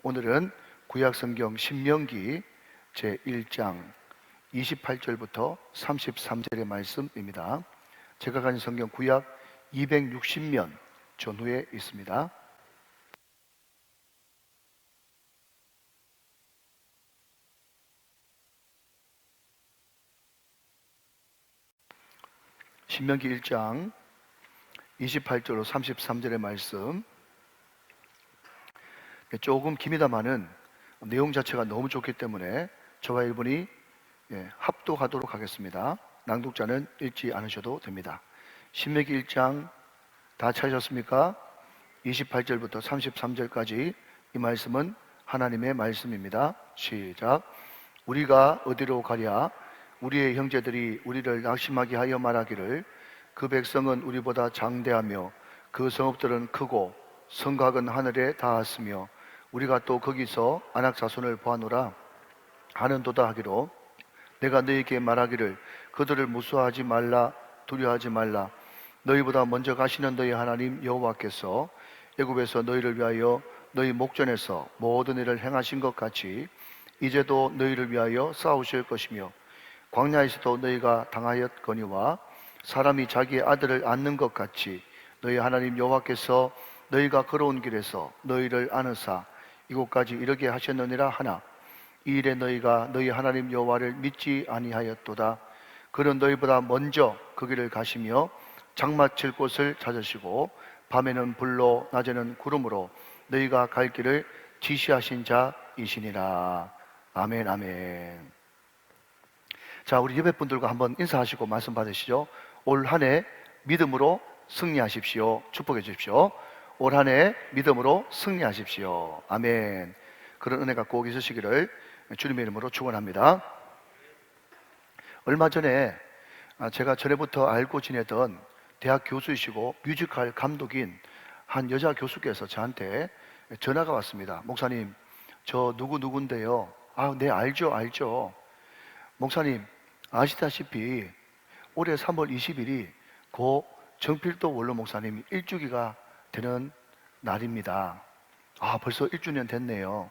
오늘은 구약성경 신명기 제1장 28절부터 33절의 말씀입니다. 제가 가진 성경 구약 260면 전후에 있습니다. 신명기 1장 28절로 33절의 말씀, 조금 깁니다마는 내용 자체가 너무 좋기 때문에 저와 일본이 합독하도록 하겠습니다. 낭독자는 읽지 않으셔도 됩니다. 신명기 1장 다 찾으셨습니까? 28절부터 33절까지 이 말씀은 하나님의 말씀입니다. 시작. 우리가 어디로 가랴? 우리의 형제들이 우리를 낙심하게 하여 말하기를 그 백성은 우리보다 장대하며 그 성읍들은 크고 성곽은 하늘에 닿았으며 우리가 또 거기서 안악자손을 보아노라 하는도다 하기로 내가 너희에게 말하기를 그들을 무수하지 말라 두려워하지 말라. 너희보다 먼저 가시는 너희 하나님 여호와께서 애굽에서 너희를 위하여 너희 목전에서 모든 일을 행하신 것 같이 이제도 너희를 위하여 싸우실 것이며 광야에서도 너희가 당하였거니와 사람이 자기의 아들을 안는 것 같이 너희 하나님 여호와께서 너희가 걸어온 길에서 너희를 안으사 이곳까지 이르게 하셨느니라 하나 이 일에 너희가 너희 하나님 여호와를 믿지 아니하였도다. 그는 너희보다 먼저 그 길을 가시며 장마칠 곳을 찾으시고 밤에는 불로 낮에는 구름으로 너희가 갈 길을 지시하신 자이시니라. 아멘 아멘. 자, 우리 예배 분들과 한번 인사하시고 말씀 받으시죠. 올 한 해 믿음으로 승리하십시오. 축복해 주십시오. 올 한 해 믿음으로 승리하십시오. 아멘. 그런 은혜가 꼭 있으시기를 주님의 이름으로 축원합니다. 얼마 전에 제가 전에부터 알고 지내던 대학 교수이시고 뮤지컬 감독인 한 여자 교수께서 저한테 전화가 왔습니다. 목사님, 저 누구인데요. 네, 알죠. 목사님, 아시다시피 올해 3월 20일이 고 정필도 원로 목사님이 일주기가 되는 날입니다. 벌써 1주년 됐네요.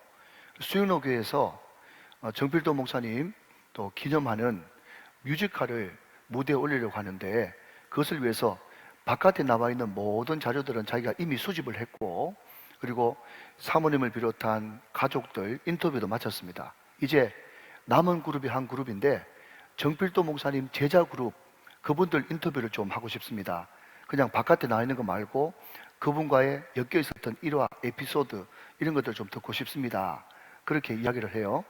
수영로교회에서 정필도 목사님 또 기념하는 뮤지컬을 무대에 올리려고 하는데 그것을 위해서 바깥에 나와 있는 모든 자료들은 자기가 이미 수집을 했고 그리고 사모님을 비롯한 가족들 인터뷰도 마쳤습니다. 이제 남은 그룹이 한 그룹인데 정필도 목사님 제자 그룹 그분들 인터뷰를 좀 하고 싶습니다. 그냥 바깥에 나와 있는 거 말고 그분과의 엮여 있었던 일화, 에피소드 이런 것들 좀 듣고 싶습니다. 그렇게 이야기를 해요.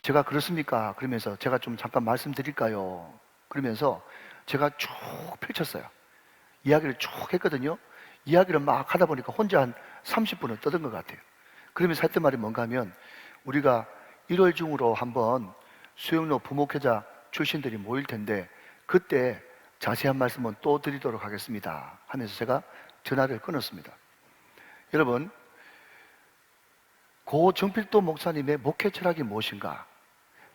제가 그렇습니까? 그러면서 제가 좀 잠깐 말씀드릴까요? 그러면서 제가 쭉 펼쳤어요. 이야기를 쭉 했거든요. 이야기를 막 하다 보니까 혼자 한 30분을 떠든 것 같아요. 그러면서 했던 말이 뭔가 하면 우리가 1월 중으로 한번 수영로 부목회자 출신들이 모일 텐데 그때 자세한 말씀은 또 드리도록 하겠습니다 하면서 제가 전화를 끊었습니다. 여러분, 고 정필도 목사님의 목회 철학이 무엇인가?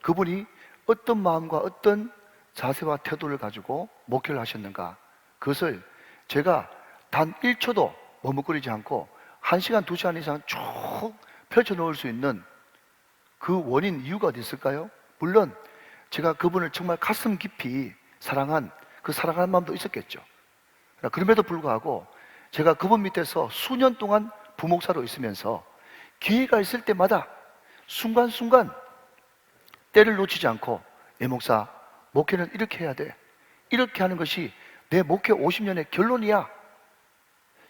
그분이 어떤 마음과 어떤 자세와 태도를 가지고 목회를 하셨는가? 그것을 제가 단 1초도 머뭇거리지 않고 1시간, 2시간 이상 쭉 펼쳐놓을 수 있는 그 원인, 이유가 어디 있을까요? 물론 제가 그분을 정말 가슴 깊이 사랑한 그 사랑하는 마음도 있었겠죠. 그럼에도 불구하고 제가 그분 밑에서 수년 동안 부목사로 있으면서 기회가 있을 때마다 순간순간 때를 놓치지 않고 내 목사, 목회는 이렇게 해야 돼. 이렇게 하는 것이 내 목회 50년의 결론이야.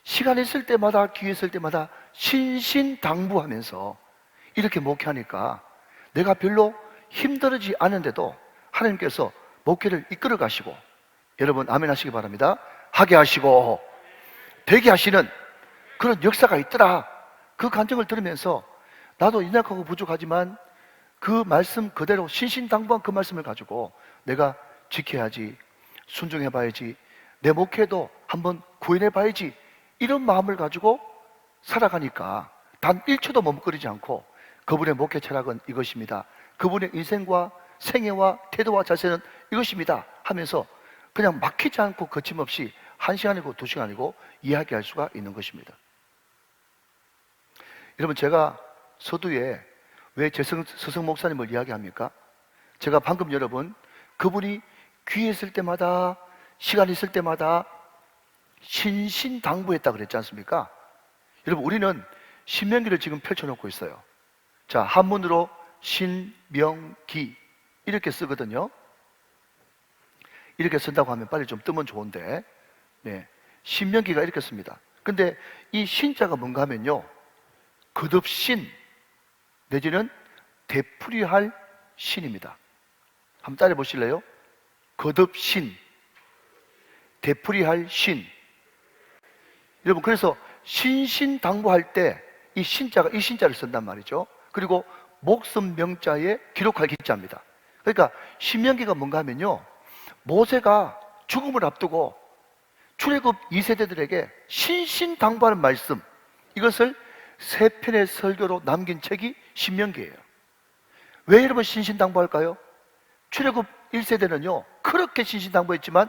시간 있을 때마다, 기회 있을 때마다 신신당부하면서 이렇게 목회하니까 내가 별로 힘들지 않은데도 하나님께서 목회를 이끌어 가시고 여러분 아멘 하시기 바랍니다. 하게 하시고 되게 하시는 그런 역사가 있더라. 그 간증을 들으면서 나도 인약하고 부족하지만 그 말씀 그대로 신신당부한 그 말씀을 가지고 내가 지켜야지, 순종해봐야지, 내 목회도 한번 구현해봐야지 이런 마음을 가지고 살아가니까 단 1초도 머뭇거리지 않고 그분의 목회 철학은 이것입니다. 그분의 인생과 생애와 태도와 자세는 이것입니다 하면서 그냥 막히지 않고 거침없이 1시간이고 2시간이고 이야기할 수가 있는 것입니다. 여러분, 제가 서두에 왜 서성 목사님을 이야기합니까? 제가 방금 여러분, 그분이 귀에 있을 때마다, 시간 있을 때마다 신신당부했다 그랬지 않습니까? 여러분, 우리는 신명기를 지금 펼쳐놓고 있어요. 자, 한문으로 신명기 이렇게 쓰거든요. 이렇게 쓴다고 하면 빨리 좀 뜨면 좋은데, 네, 신명기가 이렇게 씁니다. 근데 이 신자가 뭔가 하면요, 거듭신 내지는 되풀이할 신입니다. 한번 따라 보실래요? 거듭신, 되풀이할 신. 여러분, 그래서 신신당부할 때 이 신자를 쓴단 말이죠. 그리고 목숨 명자에 기록할 기자입니다. 그러니까 신명기가 뭔가 하면요, 모세가 죽음을 앞두고 출애굽 2세대들에게 신신당부하는 말씀, 이것을 3편의 설교로 남긴 책이 신명기예요. 왜 여러분 신신당부할까요? 출애굽 1세대는요 그렇게 신신당부했지만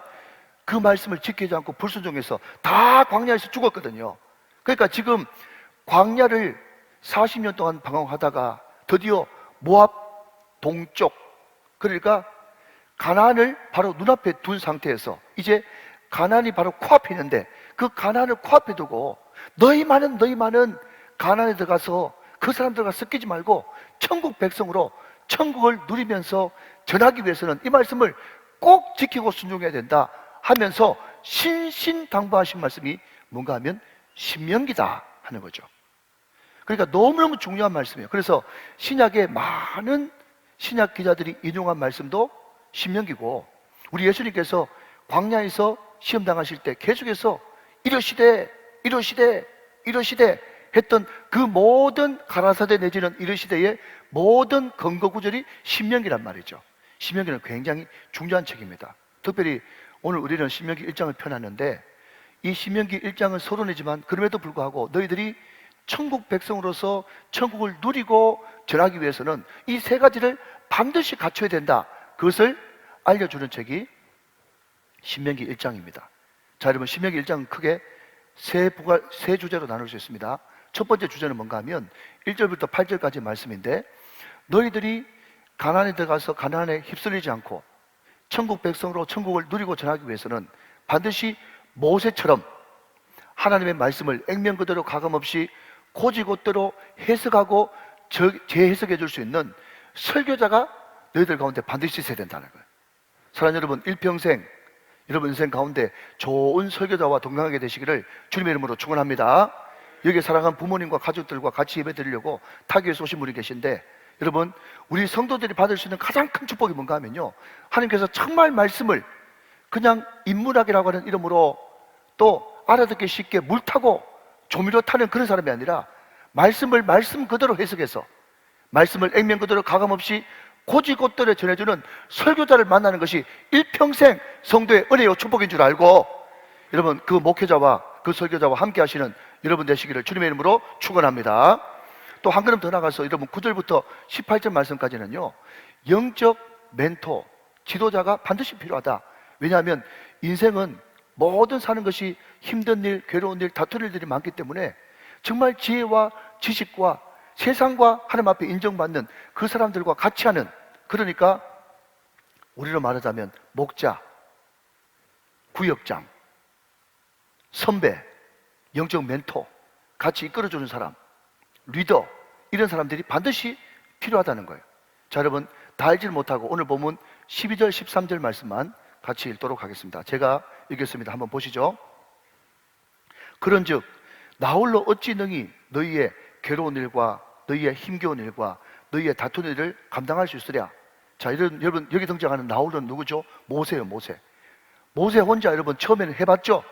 그 말씀을 지키지 않고 불순종해서 다 광야에서 죽었거든요. 그러니까 지금 광야를 40년 동안 방황하다가 드디어 모압 동쪽, 그러니까 가나안을 바로 눈앞에 둔 상태에서 이제 가나안이 바로 코앞에 있는데, 그 가나안을 코앞에 두고 너희 많은 가나안에 들어가서 그 사람들과 섞이지 말고 천국 백성으로 천국을 누리면서 전하기 위해서는 이 말씀을 꼭 지키고 순종해야 된다 하면서 신신당부하신 말씀이 뭔가 하면 신명기다 하는 거죠. 그러니까 너무너무 중요한 말씀이에요. 그래서 신약의 많은 신약 기자들이 인용한 말씀도 신명기고, 우리 예수님께서 광야에서 시험당하실 때 계속해서 이러시되 했던 그 모든 가라사대 내지는 이러시되의 모든 근거 구절이 신명기란 말이죠. 신명기는 굉장히 중요한 책입니다. 특별히 오늘 우리는 신명기 1장을 펴놨는데, 이 신명기 1장은 서론이지만 그럼에도 불구하고 너희들이 천국 백성으로서 천국을 누리고 전하기 위해서는 이 3가지를 반드시 갖춰야 된다, 그것을 알려주는 책이 신명기 1장입니다. 자, 여러분, 신명기 1장은 크게 세 주제로 나눌 수 있습니다. 첫 번째 주제는 뭔가 하면 1절부터 8절까지 말씀인데, 너희들이 가나안에 들어가서 가나안에 휩쓸리지 않고 천국 백성으로 천국을 누리고 전하기 위해서는 반드시 모세처럼 하나님의 말씀을 액면 그대로 가감없이 고지곳대로 해석하고 재해석해 줄 수 있는 설교자가 너희들 가운데 반드시 있어야 된다는 거예요. 사랑하는 여러분, 일평생 여러분 인생 가운데 좋은 설교자와 동행하게 되시기를 주님의 이름으로 축원합니다. 여기 사랑하는 부모님과 가족들과 같이 예배 드리려고 타교에서 오신 분이 계신데, 여러분, 우리 성도들이 받을 수 있는 가장 큰 축복이 뭔가 하면요, 하나님께서 정말 말씀을 그냥 인문학이라고 하는 이름으로 또 알아듣기 쉽게 물 타고 조미료 타는 그런 사람이 아니라 말씀을 말씀 그대로 해석해서 말씀을 액면 그대로 가감없이 고지곳대로 전해주는 설교자를 만나는 것이 일평생 성도의 은혜요 축복인 줄 알고, 여러분, 그 목회자와 그 설교자와 함께 하시는 여러분 되시기를 주님의 이름으로 축원합니다. 또 한 걸음 더 나가서 여러분 9절부터 18절 말씀까지는요, 영적 멘토, 지도자가 반드시 필요하다. 왜냐하면 인생은 모든 사는 것이 힘든 일, 괴로운 일, 다투는 일들이 많기 때문에 정말 지혜와 지식과 세상과 하나님 앞에 인정받는 그 사람들과 같이 하는, 그러니까 우리로 말하자면 목자, 구역장, 선배, 영적 멘토, 같이 이끌어주는 사람, 리더, 이런 사람들이 반드시 필요하다는 거예요. 자, 여러분, 다 알지를 못하고 오늘 보면 12절, 13절 말씀만 같이 읽도록 하겠습니다. 제가 읽겠습니다. 한번 보시죠. 그런즉 나홀로 어찌 능히 너희의 괴로운 일과 너희의 힘겨운 일과 너희의 다투는 일을 감당할 수 있으랴. 자, 여러분, 여기 등장하는 나홀로는 누구죠? 모세예요. 모세 혼자 여러분 처음에는 해봤죠?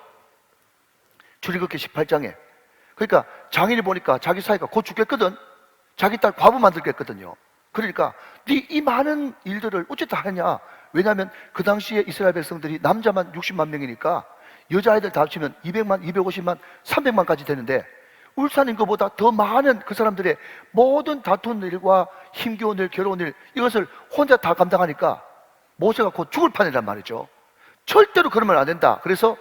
출애굽기 18장에. 그러니까 장인이 보니까 자기 사이가 곧 죽겠거든. 자기 딸 과부 만들겠거든요. 그러니까 네 이 많은 일들을 어찌다 하냐. 왜냐하면 그 당시에 이스라엘 백성들이 남자만 60만 명이니까 여자아이들 다 합치면 200만, 250만, 300만까지 되는데, 울산인 것보다 더 많은 그 사람들의 모든 다투는 일과 힘겨운 일, 괴로운 일, 이것을 혼자 다 감당하니까 모세가 곧 죽을 판이란 말이죠. 절대로 그러면 안 된다. 그래서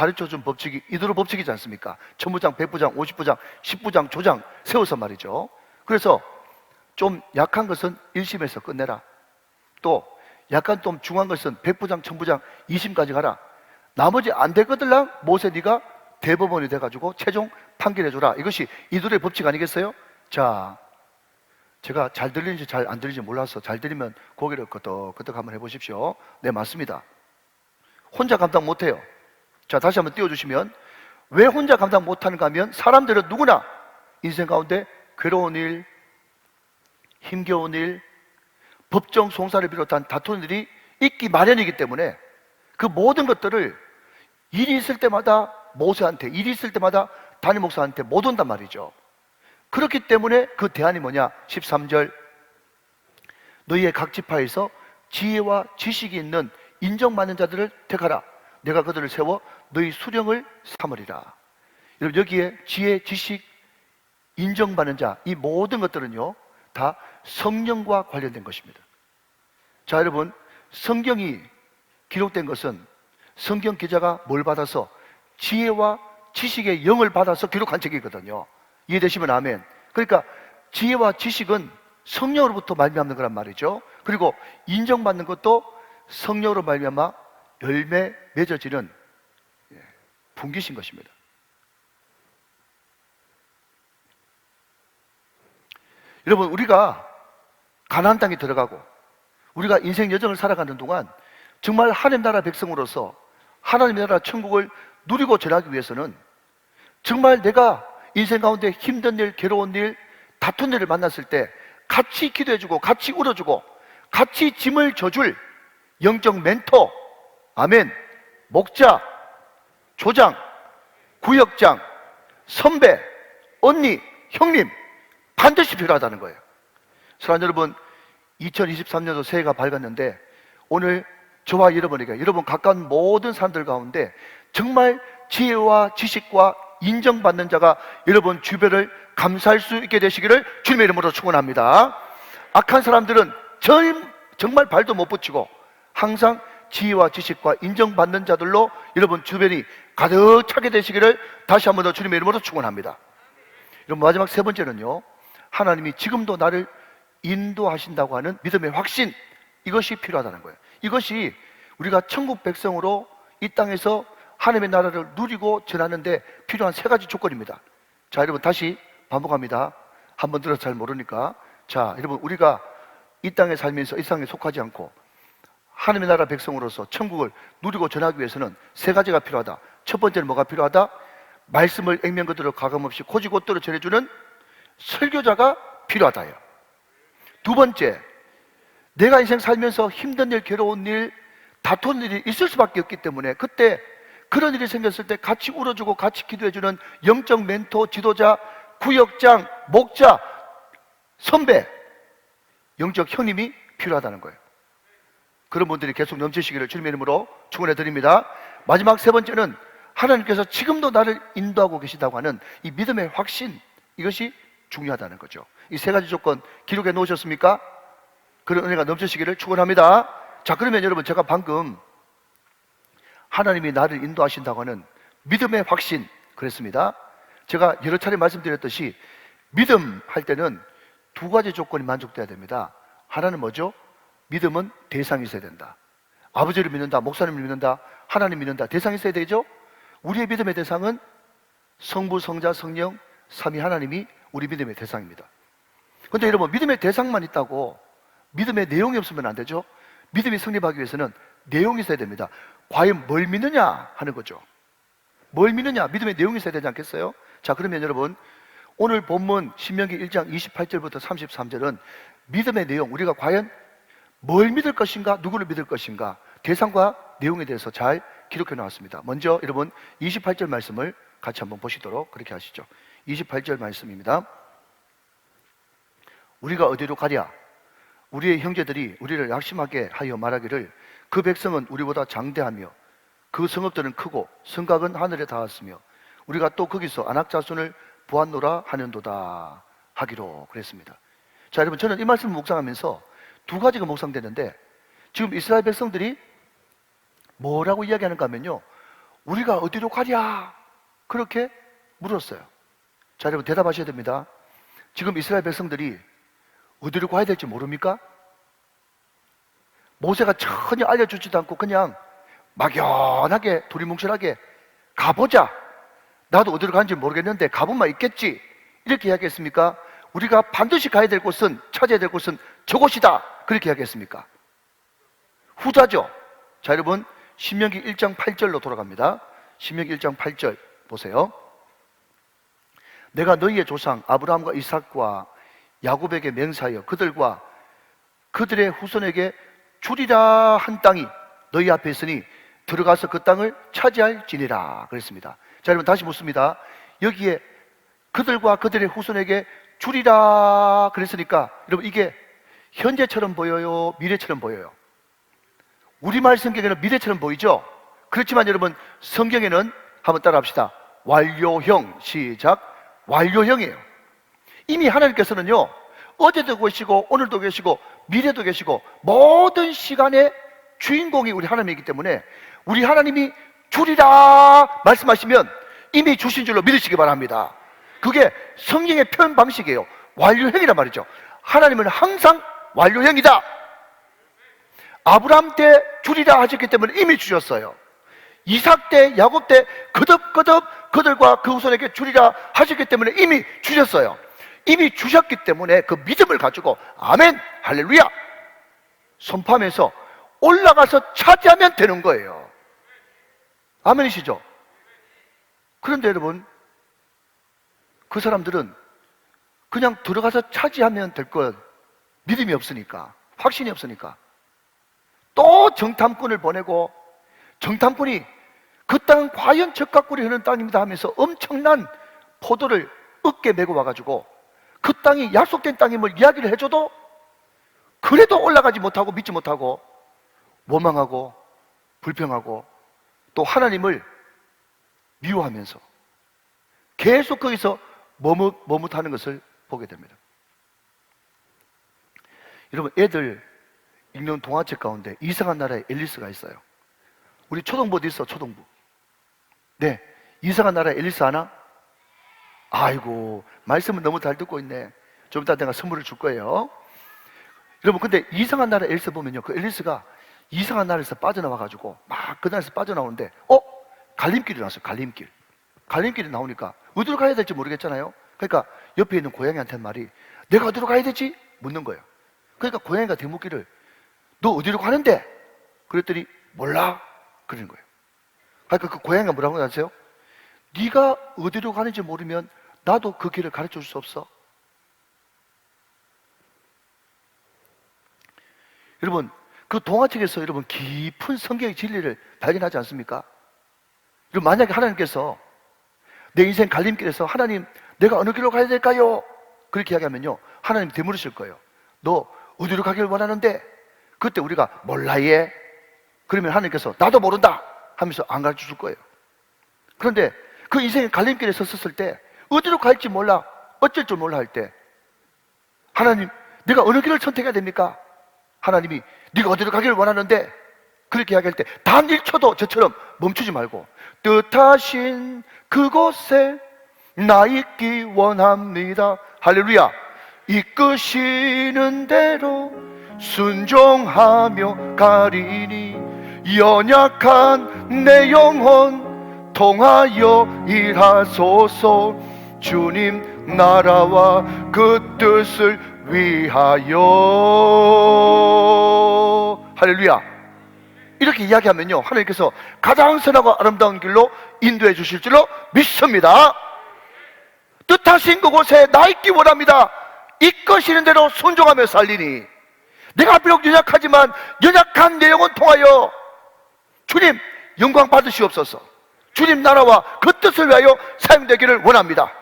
가르쳐준 법칙이 이대로 법칙이지 않습니까? 천부장, 백부장, 50부장, 10부장, 조장 세워서 말이죠. 그래서 좀 약한 것은 1심에서 끝내라. 또 약간 좀 중요한 것은 백부장, 천부장, 2심까지 가라. 나머지 안 되거들랑 모세 네가 대법원이 돼가지고 최종 판결해줘라. 이것이 이들의 법칙 아니겠어요? 자, 제가 잘 들리는지 잘 안 들리는지 몰라서 잘 들리면 고개를 끄덕끄덕 한번 해보십시오. 네, 맞습니다. 혼자 감당 못해요. 자, 다시 한번 띄워주시면, 왜 혼자 감당 못하는가 하면 사람들은 누구나 인생 가운데 괴로운 일, 힘겨운 일, 법정 송사를 비롯한 다투는 일이 있기 마련이기 때문에 그 모든 것들을 일이 있을 때마다 모세한테, 일이 있을 때마다 담임 목사한테 못 온단 말이죠. 그렇기 때문에 그 대안이 뭐냐? 13절, 너희의 각 지파에서 지혜와 지식이 있는 인정받는 자들을 택하라. 내가 그들을 세워 너희 수령을 삼으리라. 여러분, 여기에 지혜, 지식, 인정받는 자, 이 모든 것들은요 다 성령과 관련된 것입니다. 자, 여러분, 성경이 기록된 것은 성경 기자가 뭘 받아서? 지혜와 지식의 영을 받아서 기록한 책이거든요. 이해되시면 아멘. 그러니까 지혜와 지식은 성령으로부터 말미암는 거란 말이죠. 그리고 인정받는 것도 성령으로 말미암아 열매 맺어지는 분기신 것입니다. 여러분, 우리가 가나안 땅에 들어가고 우리가 인생 여정을 살아가는 동안 정말 하나님 나라 백성으로서 하나님 나라 천국을 누리고 전하기 위해서는 정말 내가 인생 가운데 힘든 일, 괴로운 일, 다툰 일을 만났을 때 같이 기도해주고 같이 울어주고 같이 짐을 져줄 영적 멘토, 아멘, 목자, 조장, 구역장, 선배, 언니, 형님 반드시 필요하다는 거예요. 사랑하는 여러분, 2023년도 새해가 밝았는데 오늘 저와 여러분에게, 여러분 가까운 모든 사람들 가운데 정말 지혜와 지식과 인정받는 자가 여러분 주변을 감사할 수 있게 되시기를 주님의 이름으로 축원합니다. 악한 사람들은 정말 발도 못 붙이고 항상 지혜와 지식과 인정받는 자들로 여러분 주변이 가득 차게 되시기를 다시 한 번 더 주님의 이름으로 축원합니다. 여러분, 마지막 세 번째는요, 하나님이 지금도 나를 인도하신다고 하는 믿음의 확신, 이것이 필요하다는 거예요. 이것이 우리가 천국 백성으로 이 땅에서 하나님의 나라를 누리고 전하는데 필요한 세 가지 조건입니다. 자, 여러분 다시 반복합니다. 한번 들어서 잘 모르니까. 자, 여러분, 우리가 이 땅에 살면서 이 땅에 속하지 않고 하나님의 나라 백성으로서 천국을 누리고 전하기 위해서는 세 가지가 필요하다. 첫 번째는 뭐가 필요하다? 말씀을 액면 그대로 가감없이 고지고대로 전해주는 설교자가 필요하다요. 두 번째, 내가 인생 살면서 힘든 일, 괴로운 일, 다투는 일이 있을 수밖에 없기 때문에 그때 그런 일이 생겼을 때 같이 울어주고 같이 기도해주는 영적 멘토, 지도자, 구역장, 목자, 선배, 영적 형님이 필요하다는 거예요. 그런 분들이 계속 넘치시기를 주님의 이름으로 축원해 드립니다. 마지막 세 번째는 하나님께서 지금도 나를 인도하고 계시다고 하는 이 믿음의 확신, 이것이 중요하다는 거죠. 이 세 가지 조건 기록해 놓으셨습니까? 그런 은혜가 넘치시기를 축원합니다. 자, 그러면 여러분, 제가 방금 하나님이 나를 인도하신다고 하는 믿음의 확신 그랬습니다. 제가 여러 차례 말씀드렸듯이 믿음 할 때는 두 가지 조건이 만족돼야 됩니다. 하나는 뭐죠? 믿음은 대상이 있어야 된다. 아버지를 믿는다, 목사님을 믿는다, 하나님 믿는다. 대상이 있어야 되죠? 우리의 믿음의 대상은 성부, 성자, 성령, 삼위 하나님이 우리 믿음의 대상입니다. 그런데 여러분, 믿음의 대상만 있다고 믿음의 내용이 없으면 안 되죠? 믿음이 성립하기 위해서는 내용이 있어야 됩니다. 과연 뭘 믿느냐 하는 거죠. 뭘 믿느냐, 믿음의 내용이 있어야 되지 않겠어요? 자, 그러면 여러분, 오늘 본문 신명기 1장 28절부터 33절은 믿음의 내용, 우리가 과연 뭘 믿을 것인가, 누구를 믿을 것인가, 대상과 내용에 대해서 잘 기록해 놓았습니다. 먼저 여러분 28절 말씀을 같이 한번 보시도록 그렇게 하시죠. 28절 말씀입니다. 우리가 어디로 가랴? 우리의 형제들이 우리를 약심하게 하여 말하기를 그 백성은 우리보다 장대하며 그 성읍들은 크고 성곽은 하늘에 닿았으며 우리가 또 거기서 아낙 자손을 보았노라 하는도다 하기로 그랬습니다. 자, 여러분, 저는 이 말씀을 묵상하면서 두 가지가 묵상되는데 지금 이스라엘 백성들이 뭐라고 이야기하는가 하면요, 우리가 어디로 가랴? 그렇게 물었어요. 자, 여러분 대답하셔야 됩니다. 지금 이스라엘 백성들이 어디로 가야 될지 모릅니까? 모세가 전혀 알려주지도 않고 그냥 막연하게 두리뭉실하게 가보자. 나도 어디로 가는지 모르겠는데 가보면 있겠지. 이렇게 이야기했습니까? 우리가 반드시 가야 될 곳은, 찾아야 될 곳은 저곳이다. 그렇게 이야기했습니까? 후자죠. 자, 여러분 신명기 1장 8절로 돌아갑니다. 신명기 1장 8절 보세요. 내가 너희의 조상 아브라함과 이삭과 야곱에게 맹세하여 그들과 그들의 후손에게 주리라 한 땅이 너희 앞에 있으니 들어가서 그 땅을 차지할지니라 그랬습니다. 자, 여러분 다시 묻습니다. 여기에 그들과 그들의 후손에게 주리라 그랬으니까 여러분 이게 현재처럼 보여요? 미래처럼 보여요? 우리말 성경에는 미래처럼 보이죠? 그렇지만 여러분 성경에는 한번 따라합시다. 완료형. 시작. 완료형이에요. 이미 하나님께서는요, 어제도 계시고 오늘도 계시고 미래도 계시고 모든 시간의 주인공이 우리 하나님이기 때문에 우리 하나님이 주리라 말씀하시면 이미 주신 줄로 믿으시기 바랍니다. 그게 성경의 표현 방식이에요. 완료형이란 말이죠. 하나님은 항상 완료형이다. 아브라함 때 주리라 하셨기 때문에 이미 주셨어요. 이삭 때, 야곱 때 거듭거듭 그들과 그 후손에게 주리라 하셨기 때문에 이미 주셨어요. 이미 주셨기 때문에 그 믿음을 가지고 아멘, 할렐루야 선포하면서 올라가서 차지하면 되는 거예요. 아멘이시죠? 그런데 여러분 그 사람들은 그냥 들어가서 차지하면 될 것 믿음이 없으니까, 확신이 없으니까 또 정탐꾼을 보내고 정탐꾼이 그 땅은 과연 젖과 꿀이 흐르는 땅입니다 하면서 엄청난 포도를 어깨에 메고 와가지고 그 땅이 약속된 땅임을 이야기를 해줘도 그래도 올라가지 못하고 믿지 못하고 원망하고 불평하고 또 하나님을 미워하면서 계속 거기서 머뭇하는 것을 보게 됩니다. 여러분 애들 읽는 동화책 가운데 이상한 나라의 앨리스가 있어요. 우리 초등부도 있어. 초등부. 네, 이상한 나라의 앨리스 아나? 아이고 말씀은 너무 잘 듣고 있네. 좀 이따 내가 선물을 줄 거예요. 여러분 근데 이상한 나라 앨리스 보면요, 그 앨리스가 이상한 나라에서 빠져나와가지고 막 그 나라에서 빠져나오는데 갈림길이 나왔어요. 갈림길이 나오니까 어디로 가야 될지 모르겠잖아요. 그러니까 옆에 있는 고양이한테 말이 내가 어디로 가야 되지? 묻는 거예요. 그러니까 고양이가 대묻기를 너 어디로 가는데? 그랬더니 몰라 그러는 거예요. 그러니까 그 고양이가 뭐라고 하세요? 네가 어디로 가는지 모르면 나도 그 길을 가르쳐 줄 수 없어. 여러분 그 동화책에서 여러분 깊은 성경의 진리를 발견하지 않습니까? 여러분 만약에 하나님께서 내 인생 갈림길에서 하나님 내가 어느 길로 가야 될까요? 그렇게 이야기하면요 하나님 되물으실 거예요. 너 어디로 가길 원하는데? 그때 우리가 몰라 얘. 그러면 하나님께서 나도 모른다 하면서 안 가르쳐 줄 거예요. 그런데 그 인생의 갈림길에 섰을 때 어디로 갈지 몰라, 어쩔 줄 몰라 할 때 하나님 내가 어느 길을 선택해야 됩니까? 하나님이 네가 어디로 가기를 원하는데? 그렇게 이야기할 때 단 1초도 저처럼 멈추지 말고 뜻하신 그곳에 나 있기 원합니다. 할렐루야. 이끄시는 대로 순종하며 가리니 연약한 내 영혼 통하여 일하소서. 주님 나라와 그 뜻을 위하여. 할렐루야. 이렇게 이야기하면요 하나님께서 가장 선하고 아름다운 길로 인도해 주실 줄로 믿습니다. 뜻하신 그곳에 나 있기 원합니다. 이끄시는 대로 순종하며 살리니 내가 비록 연약하지만 연약한 내 영혼 통하여 주님 영광 받으시옵소서. 주님 나라와 그 뜻을 위하여 사용되기를 원합니다.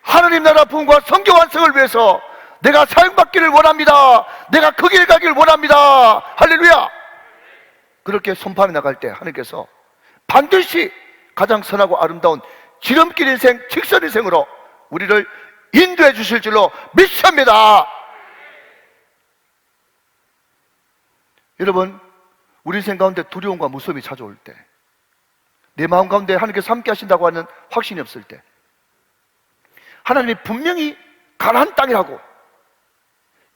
하나님 나라 부흥과 성교 완성을 위해서 내가 사용받기를 원합니다. 내가 그 길 가기를 원합니다. 할렐루야. 그렇게 선포하며 나갈 때 하나님께서 반드시 가장 선하고 아름다운 지름길 인생, 직선 인생으로 우리를 인도해 주실 줄로 믿습니다. 여러분 우리 인생 가운데 두려움과 무서움이 찾아올 때 내 마음 가운데 하나님께서 함께 하신다고 하는 확신이 없을 때, 하나님이 분명히 가나안 땅이라고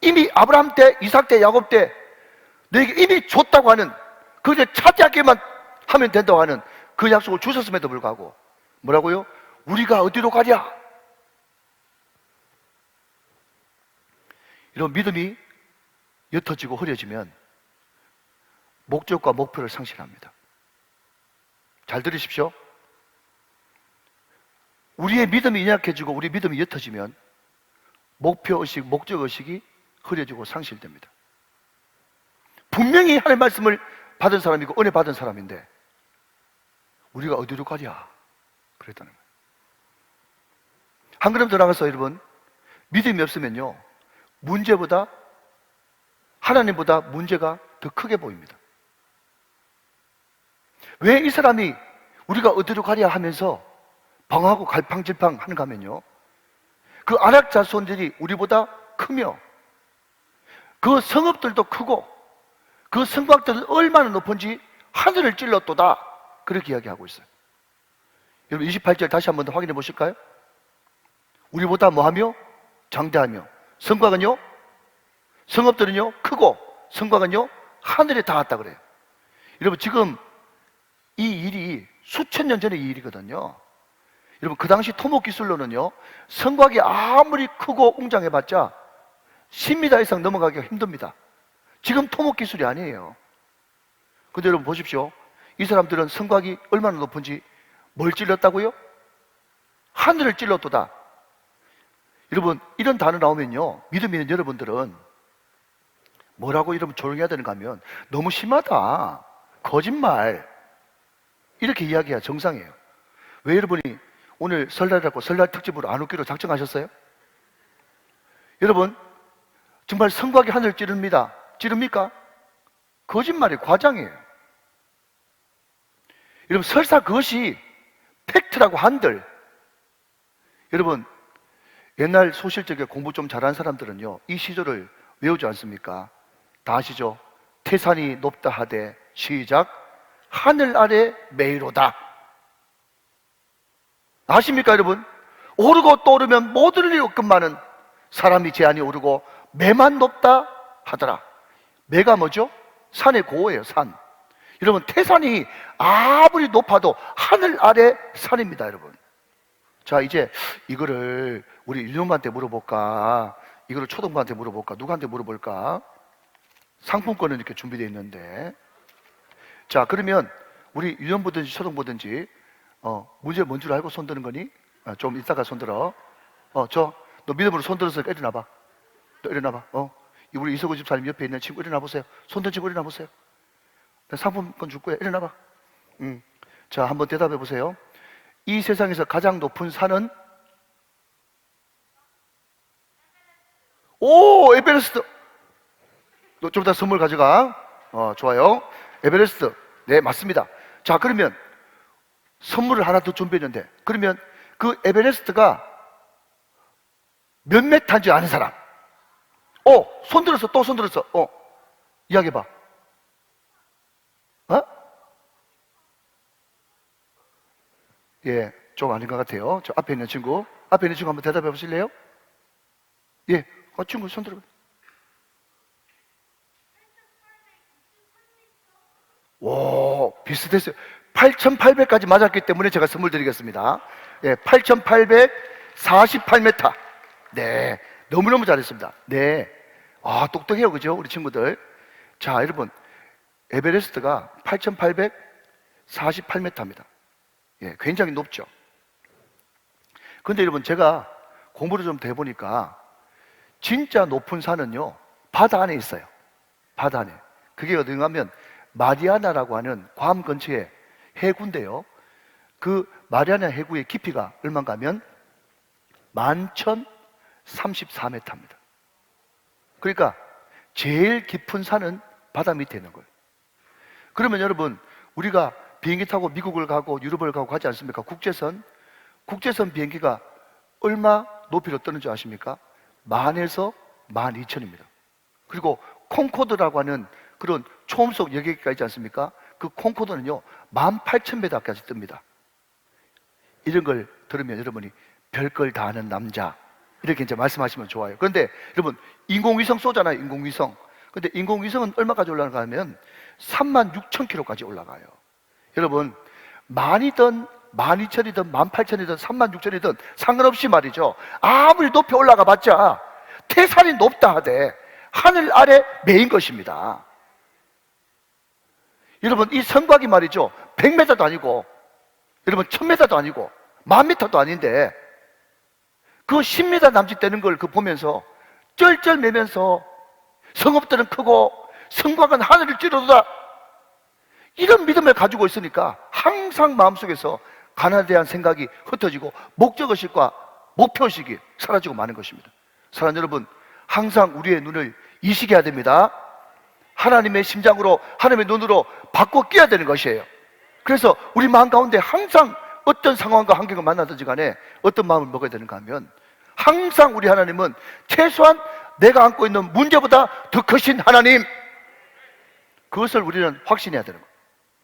이미 아브라함 때, 이삭 때, 야곱 때 너에게 이미 줬다고 하는, 그저 차지하기만 하면 된다고 하는 그 약속을 주셨음에도 불구하고 뭐라고요? 우리가 어디로 가랴? 이런 믿음이 옅어지고 흐려지면 목적과 목표를 상실합니다. 잘 들으십시오. 우리의 믿음이 연약해지고 우리 믿음이 옅어지면 목표의식, 목적의식이 흐려지고 상실됩니다. 분명히 하나님의 말씀을 받은 사람이고 은혜 받은 사람인데 우리가 어디로 가랴? 그랬다는 거예요. 한 걸음 더 나가서 여러분, 믿음이 없으면요, 문제보다, 하나님보다 문제가 더 크게 보입니다. 왜 이 사람이 우리가 어디로 가랴 하면서 방하고 갈팡질팡 하는가 하면요, 그 아낙 자손들이 우리보다 크며 그 성읍들도 크고 그 성곽들은 얼마나 높은지 하늘을 찔렀도다, 그렇게 이야기하고 있어요. 여러분 28절 다시 한 번 더 확인해 보실까요? 우리보다 뭐하며? 장대하며, 성곽은요, 성읍들은요 크고 성곽은요 하늘에 닿았다 그래요. 여러분 지금 이 일이 수천 년 전의 일이거든요. 여러분 그 당시 토목 기술로는요, 성곽이 아무리 크고 웅장해봤자 10m 이상 넘어가기가 힘듭니다. 지금 토목 기술이 아니에요. 근데 여러분 보십시오. 이 사람들은 성곽이 얼마나 높은지 뭘 찔렀다고요? 하늘을 찔렀도다. 여러분 이런 단어 나오면요, 믿음 있는 여러분들은 뭐라고 여러분 조용히 해야 되는가 하면 너무 심하다, 거짓말, 이렇게 이야기해야 정상이에요. 왜 여러분이 오늘 설날이라고 설날 특집으로 안 웃기로 작정하셨어요? 여러분 정말 성곽이 하늘을 찌릅니다. 찌릅니까? 거짓말이에요. 과장이에요. 여러분 설사 그것이 팩트라고 한들, 여러분 옛날 소실적에 공부 좀 잘하는 사람들은요 이 시조를 외우지 않습니까? 다 아시죠? 태산이 높다 하되 시작 하늘 아래 메이로다. 아십니까 여러분? 오르고 또 오르면 못 오를 리 없건만은 사람이 제한이 오르고 매만 높다 하더라. 매가 뭐죠? 산의 고예요. 산. 여러분 태산이 아무리 높아도 하늘 아래 산입니다 여러분. 자 이제 이거를 우리 유년반한테 물어볼까, 이거를 초등반한테 물어볼까, 누구한테 물어볼까? 상품권은 이렇게 준비되어 있는데, 자 그러면 우리 유년부든지 초등부든지 문제 뭔 줄 알고 손드는 거니? 좀 이따가 손들어. 너 믿음으로 손들어서 일어나봐. 너 일어나봐. 우리 이석우 집사님 옆에 있는 친구 일어나 보세요. 손든 친구 일어나 보세요. 상품권 줄 거야. 일어나봐. 자 한번 대답해 보세요. 이 세상에서 가장 높은 산은? 오, 에베레스트. 너 좀 이따 선물 가져가. 좋아요. 에베레스트. 네, 맞습니다. 자, 그러면 선물을 하나 더 준비했는데, 그러면 그 에베레스트가 몇 메타인지 아는 사람? 손 들었어. 또 손 들었어. 이야기해봐. 예, 좀 아닌 것 같아요. 저 앞에 있는 친구 한번 대답해 보실래요? 예, 친구 손 들어. 오, 비슷했어요. 8,800까지 맞았기 때문에 제가 선물 드리겠습니다. 예, 8,848m. 네, 너무너무 잘했습니다. 네, 똑똑해요, 그죠? 우리 친구들. 자, 여러분, 에베레스트가 8,848m입니다. 예, 굉장히 높죠. 근데 여러분, 제가 공부를 좀 해보니까 진짜 높은 산은요, 바다 안에 있어요. 바다 안에. 그게 어딘가 하면 마리아나라고 하는 괌 근처에 해구인데요. 그 마리아나 해구의 깊이가 얼마인가 하면 11,034m입니다. 그러니까 제일 깊은 산은 바다 밑에 있는 거예요. 그러면 여러분, 우리가 비행기 타고 미국을 가고 유럽을 가고 가지 않습니까? 국제선 비행기가 얼마 높이로 뜨는 줄 아십니까? 10,000에서 12,000입니다. 그리고 콩코드라고 하는 그런 초음속 여객기가 있지 않습니까? 그 콩코드는요 18,000m까지 뜹니다. 이런 걸 들으면 여러분이 별걸 다 아는 남자 이렇게 이제 말씀하시면 좋아요. 그런데 여러분 인공위성 쏘잖아요. 인공위성. 근데 인공위성은 얼마까지 올라가는가 하면 36,000km까지 올라가요. 여러분 만이든 12,000이든 18,000이든 36,000이든 상관없이 말이죠, 아무리 높이 올라가 봤자 태산이 높다 하되 하늘 아래 매인 것입니다. 여러분 이 성곽이 말이죠 100m도 아니고 여러분 1000m도 아니고 10,000m도 아닌데 그 10m 남짓 되는 걸 그 보면서 쩔쩔매면서 성읍들은 크고 성곽은 하늘을 찌르도다, 이런 믿음을 가지고 있으니까 항상 마음속에서 가나안에 대한 생각이 흩어지고 목적의식과 목표의식이 사라지고 마는 것입니다. 사랑하는 여러분, 항상 우리의 눈을 이식해야 됩니다. 하나님의 심장으로, 하나님의 눈으로 바꿔 끼야 되는 것이에요. 그래서 우리 마음 가운데 항상 어떤 상황과 환경을 만나든지 간에 어떤 마음을 먹어야 되는가 하면 항상 우리 하나님은 최소한 내가 안고 있는 문제보다 더 크신 하나님, 그것을 우리는 확신해야 되는 거예요.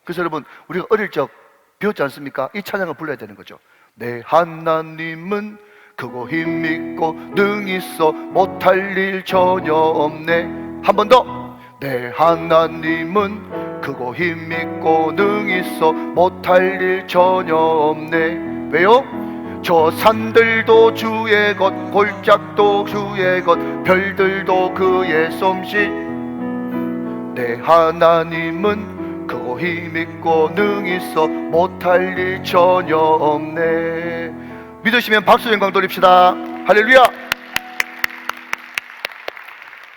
그래서 여러분 우리가 어릴 적 배웠지 않습니까? 이 찬양을 불러야 되는 거죠. 내 하나님은 크고 힘있고 능히 있어 못할 일 전혀 없네. 한 번 더. 내 하나님은 크고 힘있고 능히 있어 못할 일 전혀 없네. 왜요? 저 산들도 주의 것, 골짜기도 주의 것, 별들도 그의 솜씨. 내 하나님은 크고 힘있고 능히 있어 못할 일 전혀 없네. 믿으시면 박수 영광 돌립시다. 할렐루야.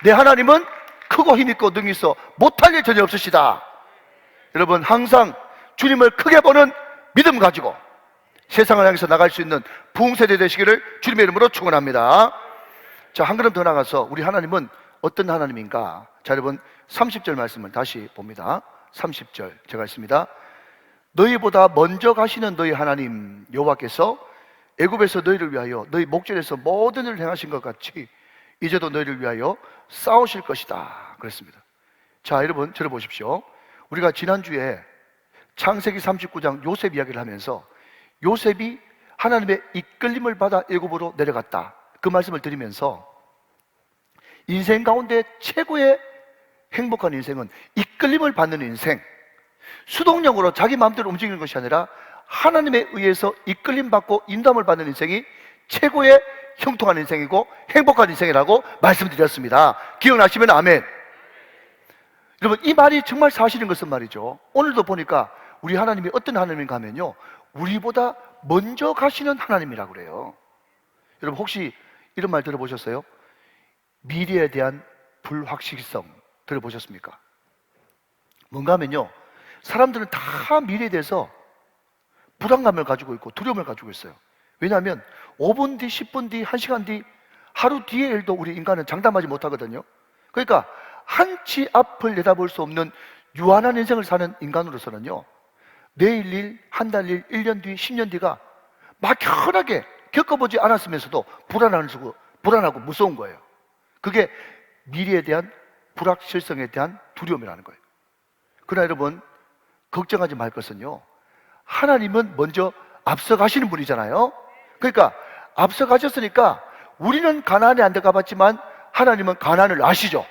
내 하나님은 크고 힘있고 능히 있어 못할 일 전혀 없으시다. 여러분 항상 주님을 크게 보는 믿음 가지고 세상을 향해서 나갈 수 있는 부흥세대 되시기를 주님의 이름으로 축원합니다. 자, 한 걸음 더 나가서 우리 하나님은 어떤 하나님인가? 자, 여러분 30절 말씀을 다시 봅니다. 30절 제가 읽습니다. 너희보다 먼저 가시는 너희 하나님 여호와께서 애굽에서 너희를 위하여 너희 목전에서 모든 일을 행하신 것 같이 이제도 너희를 위하여 싸우실 것이다 그랬습니다. 자, 여러분 저를 보십시오. 우리가 지난주에 창세기 39장 요셉 이야기를 하면서 요셉이 하나님의 이끌림을 받아 애굽으로 내려갔다, 그 말씀을 드리면서 인생 가운데 최고의 행복한 인생은 이끌림을 받는 인생, 수동력으로 자기 마음대로 움직이는 것이 아니라 하나님에 의해서 이끌림 받고 인도함을 받는 인생이 최고의 형통한 인생이고 행복한 인생이라고 말씀드렸습니다. 기억나시면 아멘. 여러분 이 말이 정말 사실인 것은 말이죠, 오늘도 보니까 우리 하나님이 어떤 하나님인가 하면요, 우리보다 먼저 가시는 하나님이라고 그래요. 여러분 혹시 이런 말 들어보셨어요? 미래에 대한 불확실성 들어보셨습니까? 뭔가 하면요, 사람들은 다 미래에 대해서 불안감을 가지고 있고 두려움을 가지고 있어요. 왜냐하면 5분 뒤, 10분 뒤, 1시간 뒤, 하루 뒤의 일도 우리 인간은 장담하지 못하거든요. 그러니까 한치 앞을 내다볼 수 없는 유한한 인생을 사는 인간으로서는요, 내일 일, 한 달 일, 1년 뒤, 10년 뒤가 막연하게 겪어보지 않았으면서도 불안하고 무서운 거예요. 그게 미래에 대한 불확실성에 대한 두려움이라는 거예요. 그러나 여러분 걱정하지 말 것은요, 하나님은 먼저 앞서가시는 분이잖아요. 그러니까 앞서가셨으니까 우리는 가나안에 안 들어가봤지만 하나님은 가나안을 아시죠.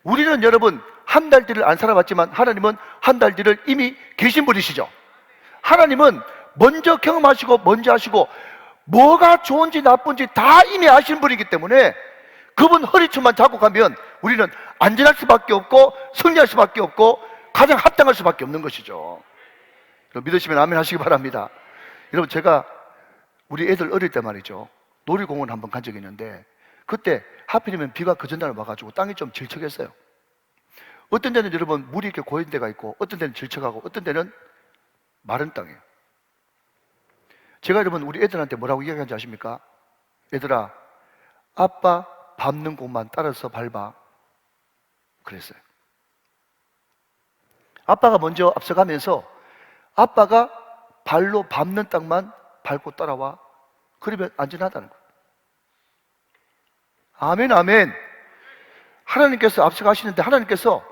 우리는 여러분 한 달 뒤를 안 살아봤지만 하나님은 한 달 뒤를 이미 계신 분이시죠. 하나님은 먼저 경험하시고 먼저 하시고 뭐가 좋은지 나쁜지 다 이미 아시는 분이기 때문에 그분 허리춤만 잡고 가면 우리는 안전할 수밖에 없고 승리할 수밖에 없고 가장 합당할 수밖에 없는 것이죠. 여러분 믿으시면 아멘 하시기 바랍니다. 여러분 제가 우리 애들 어릴 때 말이죠, 놀이공원 한번 간 적이 있는데 그때 하필이면 비가 그 전날 와가지고 땅이 좀 질척했어요. 어떤 데는 여러분 물이 이렇게 고인 데가 있고 어떤 데는 질척하고 어떤 데는 마른 땅이에요. 제가 여러분 우리 애들한테 뭐라고 이야기하는지 아십니까? 얘들아, 아빠 밟는 곳만 따라서 밟아 그랬어요. 아빠가 먼저 앞서가면서 아빠가 발로 밟는 땅만 밟고 따라와. 그러면 안전하다는 거예요. 아멘 아멘. 하나님께서 앞서가시는데 하나님께서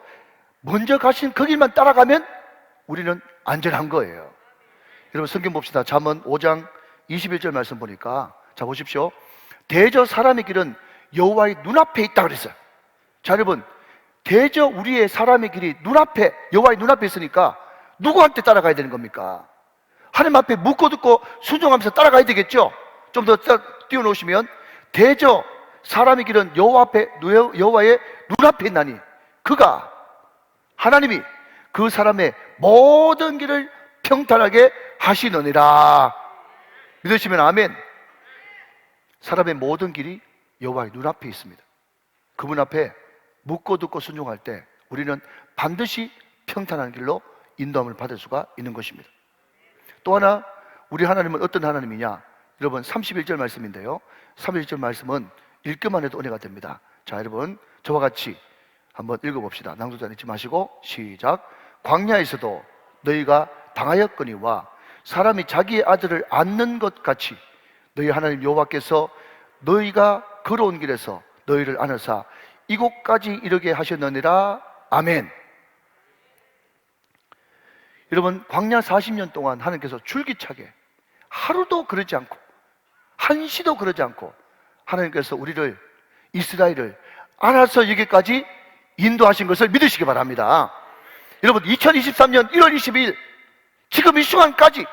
먼저 가신 그 길만 따라가면 우리는 안전한 거예요. 여러분 성경 봅시다. 잠언 5장 21절 말씀 보니까, 자 보십시오. 대저 사람의 길은 여호와의 눈앞에 있다 그랬어요. 자 여러분, 대저 우리의 사람의 길이 눈앞에, 여호와의 눈앞에 있으니까 누구한테 따라가야 되는 겁니까? 하나님 앞에 묻고 듣고 순종하면서 따라가야 되겠죠. 좀 더 띄워놓으시면, 대저 사람의 길은 여호와의 눈앞에 있나니 그가, 하나님이 그 사람의 모든 길을 평탄하게 하시느니라. 믿으시면 아멘. 사람의 모든 길이 여호와의 눈앞에 있습니다. 그분 앞에 묻고 듣고 순종할 때 우리는 반드시 평탄한 길로 인도함을 받을 수가 있는 것입니다. 또 하나, 우리 하나님은 어떤 하나님이냐? 여러분 31절 말씀인데요, 31절 말씀은 읽기만 해도 은혜가 됩니다. 자 여러분, 저와 같이 한번 읽어봅시다. 낭독자 잊지 마시고 시작. 광야에서도 너희가 당하였거니와 사람이 자기의 아들을 안는 것 같이 너희 하나님 여호와께서 너희가 걸어온 길에서 너희를 안으사 이곳까지 이르게 하셨느니라. 아멘. 여러분, 광야 40년 동안 하나님께서 줄기차게 하루도 그러지 않고 한시도 그러지 않고 하나님께서 우리를, 이스라엘을 안아서 여기까지 인도하신 것을 믿으시기 바랍니다. 여러분, 2023년 1월 22일 지금 이 순간까지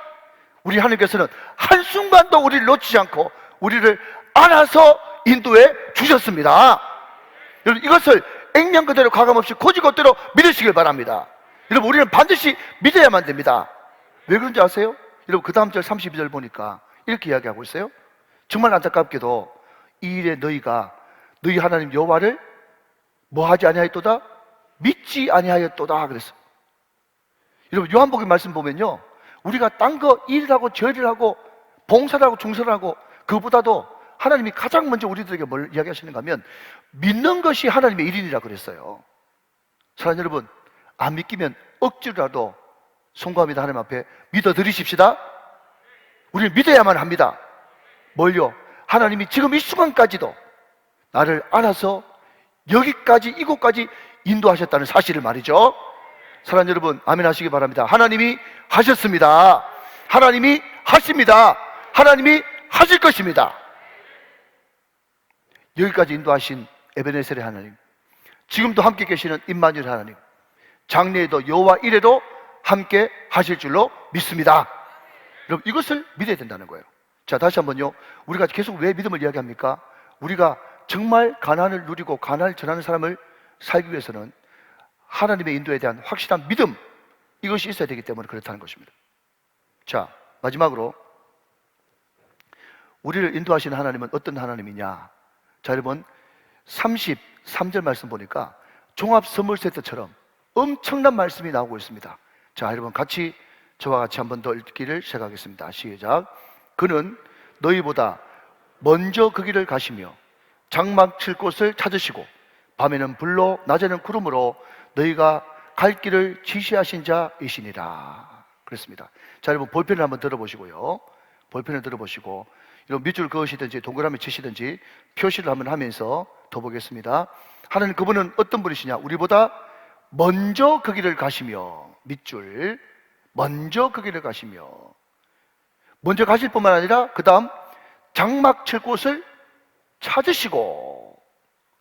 우리 하나님께서는 한순간도 우리를 놓치지 않고 우리를 안아서 인도해 주셨습니다. 여러분, 이것을 액면 그대로 가감없이 고지것대로 믿으시길 바랍니다. 여러분, 우리는 반드시 믿어야만 됩니다. 왜 그런지 아세요? 여러분, 그 다음 절 32절 보니까 이렇게 이야기하고 있어요. 정말 안타깝게도 이 일에 너희가 너희 하나님 여호와를 뭐하지 아니하였도다? 믿지 아니하였도다 그랬어요. 여러분, 요한복음 말씀 보면요, 우리가 딴 거 일을 하고 절을 하고 봉사를 하고 중사를 하고, 그보다도 하나님이 가장 먼저 우리들에게 뭘 이야기하시는가 하면 믿는 것이 하나님의 일인이라 그랬어요. 사랑하는 여러분, 안 믿기면 억지로라도 송구합니다. 하나님 앞에 믿어드리십시다. 우리는 믿어야만 합니다. 뭘요? 하나님이 지금 이 순간까지도 나를 안아서 여기까지, 이곳까지 인도하셨다는 사실을 말이죠. 사랑하는 여러분, 아멘 하시기 바랍니다. 하나님이 하셨습니다. 하나님이 하십니다. 하나님이 하실 것입니다. 여기까지 인도하신 에베네셀의 하나님, 지금도 함께 계시는 임마누엘 하나님, 장래에도 여호와 이래로 함께 하실 줄로 믿습니다. 여러분, 이것을 믿어야 된다는 거예요. 자, 다시 한번요, 우리가 계속 왜 믿음을 이야기합니까? 우리가 정말 가난을 누리고 가난을 전하는 사람을 살기 위해서는 하나님의 인도에 대한 확실한 믿음, 이것이 있어야 되기 때문에 그렇다는 것입니다. 자, 마지막으로 우리를 인도하시는 하나님은 어떤 하나님이냐? 자, 여러분, 33절 말씀 보니까 종합 선물 세트처럼 엄청난 말씀이 나오고 있습니다. 자, 여러분, 같이 저와 같이 한 번 더 읽기를 시작하겠습니다. 시작. 그는 너희보다 먼저 그 길을 가시며 장막 칠 곳을 찾으시고 밤에는 불로 낮에는 구름으로 너희가 갈 길을 지시하신 자이시니라 그랬습니다. 자, 여러분, 볼펜을 한번 들어보시고요, 볼펜을 들어보시고 이런 밑줄 그으시든지 동그라미 치시든지 표시를 한번 하면서 더 보겠습니다. 하나님, 그분은 어떤 분이시냐? 우리보다 먼저 그 길을 가시며, 밑줄, 먼저 그 길을 가시며, 먼저 가실 뿐만 아니라 그 다음 장막 칠 곳을 찾으시고,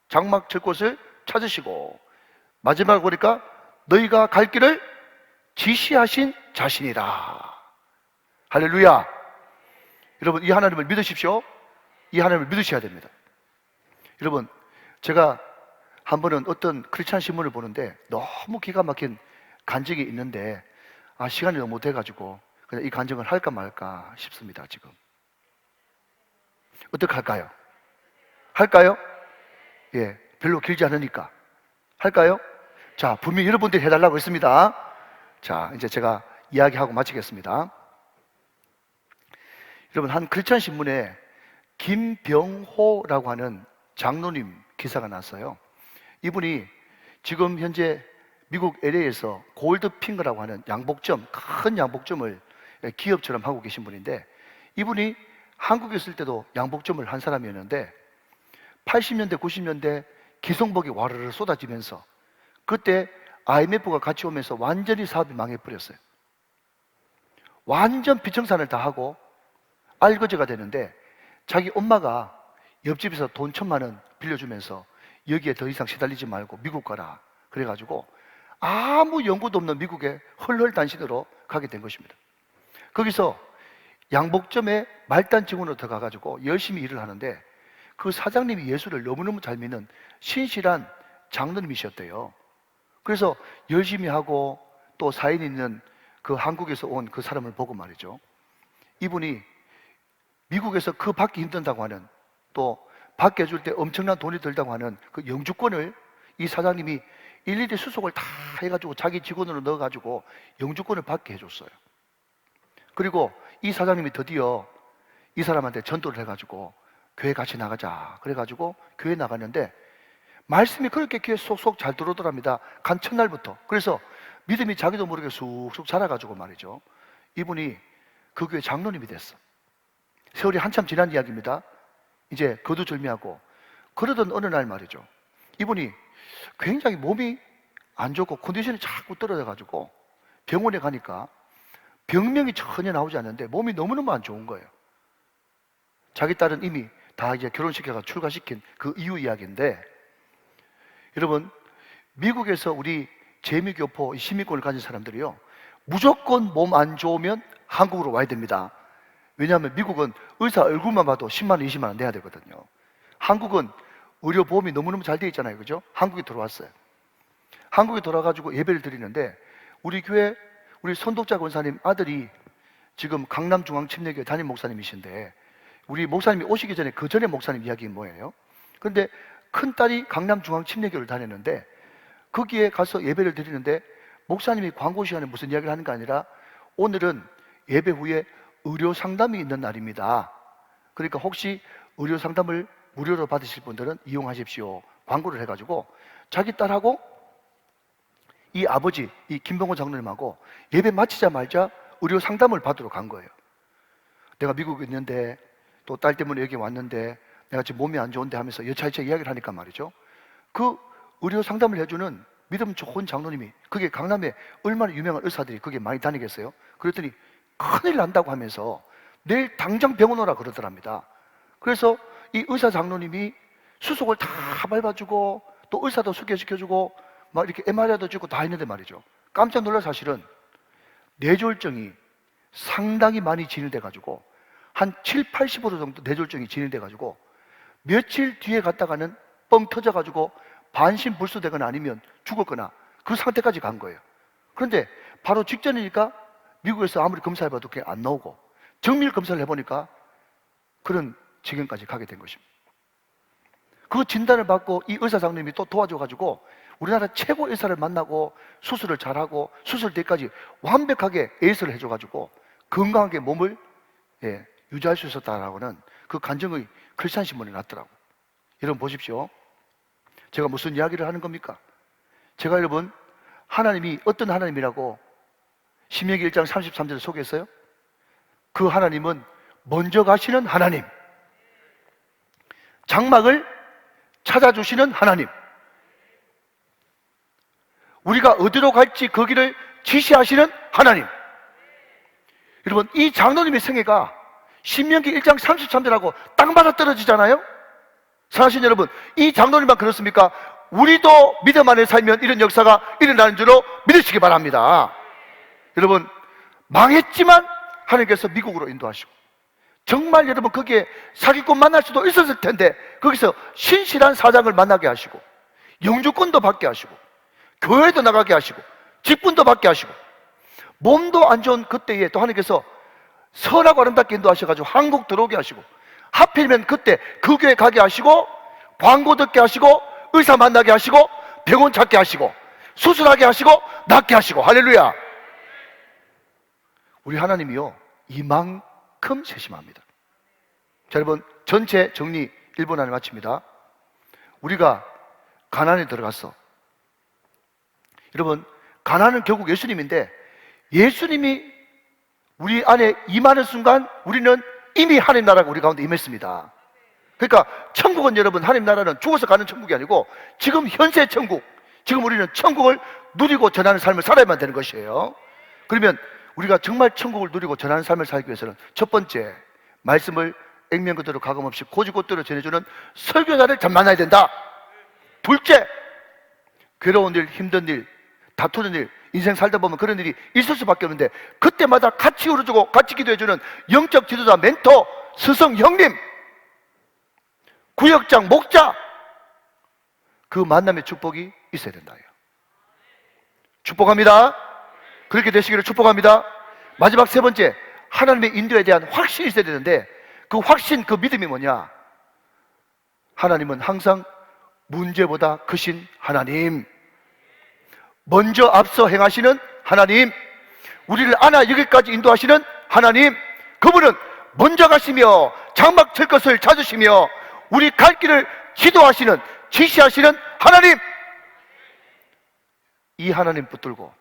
장막 칠 곳을 찾으시고, 마지막 보니까 너희가 갈 길을 지시하신 자신이라. 할렐루야. 여러분, 이 하나님을 믿으십시오. 이 하나님을 믿으셔야 됩니다. 여러분, 제가 한 번은 어떤 크리스찬 신문을 보는데 너무 기가 막힌 간증이 있는데, 시간이 너무 못해가지고 그냥 이 간증을 할까 말까 싶습니다. 지금 어떻게 할까요? 할까요? 예, 별로 길지 않으니까 할까요? 자, 분명히 여러분들이 해달라고 했습니다. 자, 이제 제가 이야기하고 마치겠습니다. 여러분, 한 크리스찬 신문에 김병호라고 하는 장로님 기사가 났어요. 이분이 지금 현재 미국 LA에서 골드핑거라고 하는 양복점, 큰 양복점을 기업처럼 하고 계신 분인데, 이분이 한국에 있을 때도 양복점을 한 사람이었는데 80년대, 90년대 기성복이 와르르 쏟아지면서 그때 IMF가 같이 오면서 완전히 사업이 망해버렸어요. 완전 비청산을 다 하고 알거지가 되는데 자기 엄마가 옆집에서 돈 1,000만 원 빌려주면서 여기에 더 이상 시달리지 말고 미국 가라 그래가지고 아무 연고도 없는 미국에 헐헐단신으로 가게 된 것입니다. 거기서 양복점에 말단 직원으로 들어가가지고 열심히 일을 하는데 그 사장님이 예수를 너무너무 잘 믿는 신실한 장로님이셨대요. 그래서 열심히 하고 또 사인 있는 그 한국에서 온 그 사람을 보고 말이죠, 이분이 미국에서 그 받기 힘든다고 하는, 또 받게 해줄 때 엄청난 돈이 들다고 하는 그 영주권을 이 사장님이 일일이 수속을 다 해가지고 자기 직원으로 넣어가지고 영주권을 받게 해줬어요. 그리고 이 사장님이 드디어 이 사람한테 전도를 해가지고 교회 같이 나가자 그래가지고 교회 나갔는데 말씀이 그렇게 귀에 쏙쏙 잘 들어오더랍니다. 간 첫날부터. 그래서 믿음이 자기도 모르게 쑥쑥 자라가지고 말이죠, 이분이 그 교회 장로님이 됐어. 세월이 한참 지난 이야기입니다. 이제 거두절미하고 그러던 어느 날 말이죠, 이분이 굉장히 몸이 안 좋고 컨디션이 자꾸 떨어져가지고 병원에 가니까 병명이 전혀 나오지 않는데 몸이 너무너무 안 좋은 거예요. 자기 딸은 이미 다 이제 결혼시켜서 출가시킨 그 이후 이야기인데, 여러분, 미국에서 우리 재미교포 시민권을 가진 사람들이요, 무조건 몸 안 좋으면 한국으로 와야 됩니다. 왜냐하면 미국은 의사 얼굴만 봐도 10만 원, 20만 원 내야 되거든요. 한국은 의료보험이 너무너무 잘 돼 있잖아요, 그죠? 한국에 들어왔어요. 한국에 돌아가지고 예배를 드리는데 우리 교회 우리 선독자 권사님 아들이 지금 강남중앙침례교회 담임 목사님이신데, 우리 목사님이 오시기 전에 그 전에 목사님 이야기는 뭐예요? 그런데 큰딸이 강남중앙침례교회를 다녔는데 거기에 가서 예배를 드리는데 목사님이 광고 시간에 무슨 이야기를 하는 게 아니라 오늘은 예배 후에 의료 상담이 있는 날입니다. 그러니까 혹시 의료 상담을 무료로 받으실 분들은 이용하십시오. 광고를 해가지고 자기 딸하고 이 아버지, 이 김병호 장로님하고 예배 마치자마자 의료 상담을 받으러 간 거예요. 내가 미국에 있는데 또 딸 때문에 여기 왔는데 내가 지금 몸이 안 좋은데 하면서 여차여차 이야기를 하니까 말이죠, 그 의료 상담을 해주는 믿음 좋은 장로님이, 그게 강남에 얼마나 유명한 의사들이 그게 많이 다니겠어요? 그랬더니 큰일 난다고 하면서 내일 당장 병원 오라 그러더랍니다. 그래서 이 의사 장로님이 수속을 다 밟아주고 또 의사도 소개시켜주고 막 이렇게 MRI도 찍고 다 했는데 말이죠, 깜짝 놀랄 사실은 뇌졸중이 상당히 많이 진행돼가지고 한 7, 80% 정도 뇌졸중이 진행돼가지고 며칠 뒤에 갔다가는 뻥 터져가지고 반신불수되거나 아니면 죽었거나 그 상태까지 간 거예요. 그런데 바로 직전이니까 미국에서 아무리 검사해봐도 그게 안 나오고 정밀 검사를 해보니까 그런 지경까지 가게 된 것입니다. 그 진단을 받고 이 의사 장님이 또 도와줘가지고 우리나라 최고 의사를 만나고 수술을 잘하고 수술 때까지 완벽하게 에이스를 해줘가지고 건강하게 몸을 유지할 수 있었다라고는 그 간증의 크리스찬 신문에 났더라고. 여러분 보십시오. 제가 무슨 이야기를 하는 겁니까? 제가 여러분 하나님이 어떤 하나님이라고 신명기 1장 33절에 소개했어요? 그 하나님은 먼저 가시는 하나님, 장막을 찾아주시는 하나님, 우리가 어디로 갈지 거기를 지시하시는 하나님. 여러분, 이 장로님의 생애가 신명기 1장 33절하고 딱 맞아 떨어지잖아요? 사실 여러분, 이 장로님만 그렇습니까? 우리도 믿음 안에 살면 이런 역사가 일어나는 줄로 믿으시기 바랍니다. 여러분, 망했지만 하나님께서 미국으로 인도하시고, 정말 여러분 거기에 사기꾼 만날 수도 있었을 텐데 거기서 신실한 사장을 만나게 하시고 영주권도 받게 하시고 교회도 나가게 하시고 직분도 받게 하시고 몸도 안 좋은 그때에 또 하나님께서 선하고 아름답게 인도하셔가지고 한국 들어오게 하시고, 하필이면 그때 그 교회 가게 하시고 광고 듣게 하시고 의사 만나게 하시고 병원 찾게 하시고 수술하게 하시고 낫게 하시고. 할렐루야. 우리 하나님이요 이만큼 세심합니다. 자, 여러분 전체 정리 1분 안에 마칩니다. 우리가 가나안에 들어갔어. 여러분, 가나안은 결국 예수님인데 예수님이 우리 안에 임하는 순간 우리는 이미 하나님 나라가 우리 가운데 임했습니다. 그러니까 천국은 여러분, 하나님 나라는 죽어서 가는 천국이 아니고 지금 현세 천국, 지금 우리는 천국을 누리고 전하는 삶을 살아야만 되는 것이에요. 그러면 우리가 정말 천국을 누리고 전하는 삶을 살기 위해서는 첫 번째, 말씀을 액면 그대로 가감없이 고지고대로 전해주는 설교자를 잘 만나야 된다. 둘째, 괴로운 일, 힘든 일, 다투는 일, 인생 살다 보면 그런 일이 있을 수밖에 없는데 그때마다 같이 울어주고 같이 기도해주는 영적 지도자, 멘토, 스승, 형님, 구역장, 목자, 그 만남의 축복이 있어야 된다. 축복합니다. 그렇게 되시기를 축복합니다. 마지막 세 번째, 하나님의 인도에 대한 확신이 있어야 되는데 그 확신, 그 믿음이 뭐냐? 하나님은 항상 문제보다 크신 하나님, 먼저 앞서 행하시는 하나님, 우리를 안아 여기까지 인도하시는 하나님, 그분은 먼저 가시며 장막 칠 것을 찾으시며 우리 갈 길을 지도하시는, 지시하시는 하나님, 이 하나님 붙들고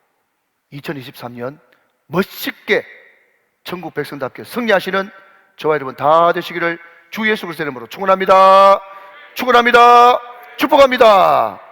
2023년 멋있게 천국 백성답게 승리하시는 저와 여러분 다 되시기를 주 예수 그리스도의 이름으로 축원합니다. 축원합니다. 축복합니다.